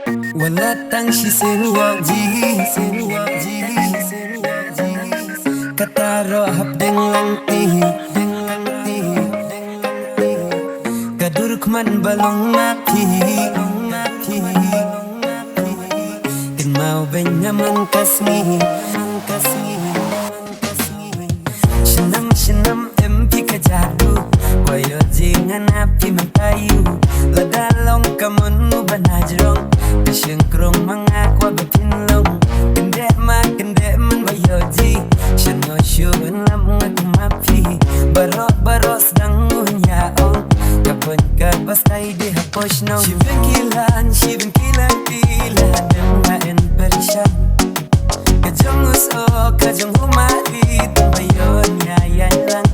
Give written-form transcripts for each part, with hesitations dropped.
Wala tang shi senyo ji kataro hap deng lang ti kaduruk man balong mati kin mau benyaman kasmi Shynnam Shynnam empi kajadu koyo jingan api mentayu ladalong kamun banajrong kasyengkrong mangakwa batinlong kende man bayoji shano syuun lam ngakumapi baro sedang unyaong kapon kabastai di haposno shibin kilan pila dengan berishan kajong uso kajong humari tambayon yayan lang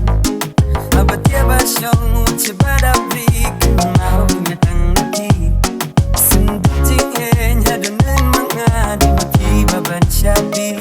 abatya basyong cibada brik mau nyatang nati sendijing hadunan mangadi mati baban syabi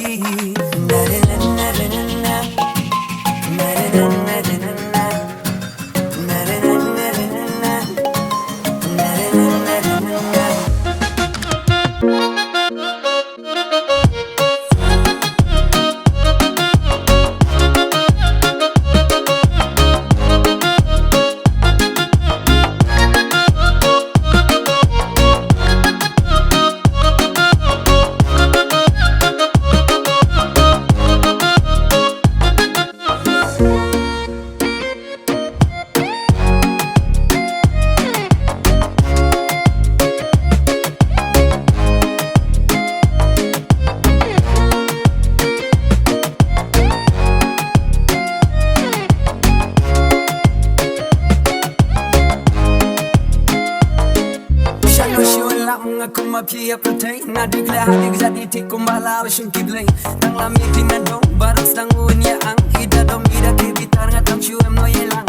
aku mapia protein na digla hadig jadi tikum bala shun kiblay tang lami pinadong baros tang unya ang ida dom ida ke bitar ngatam shuem no yelang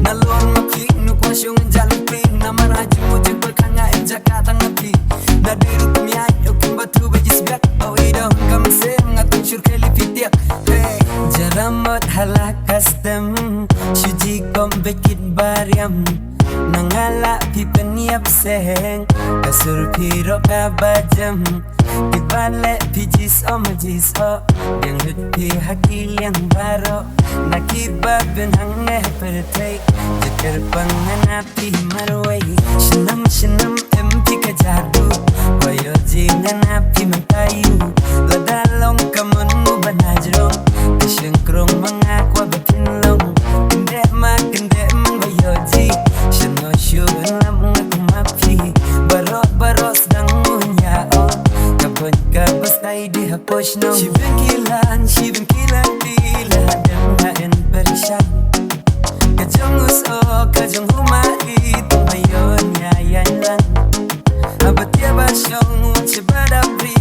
na lon mapi nu kwa shung jalpi na maraju mujib berkanga jakarta ngapi na diru kumya yokum batu bejis bek oh ida kam sem ngatam shur keli fitiak hey jaramat halak custom shuji kom bekit bariam nangala pipeniap seng kasur piro kabajam dibale pijis majis o yang hutpi hakil yang baro nakibab benang pertai jeker panganapi marwai Shynnam Shynnam empi kajadu koyo jingan api mentayu ladalong kamun banajrong kesyengkrong mangakwa batinlong kende man bayoji shano syuun lam ngakumapi baro sedang unyaong kapon kabastai di haposno shibin kilan pila dengan berishan kajong uso kajong humari tambayon yayan lang abatya basyong cibada bri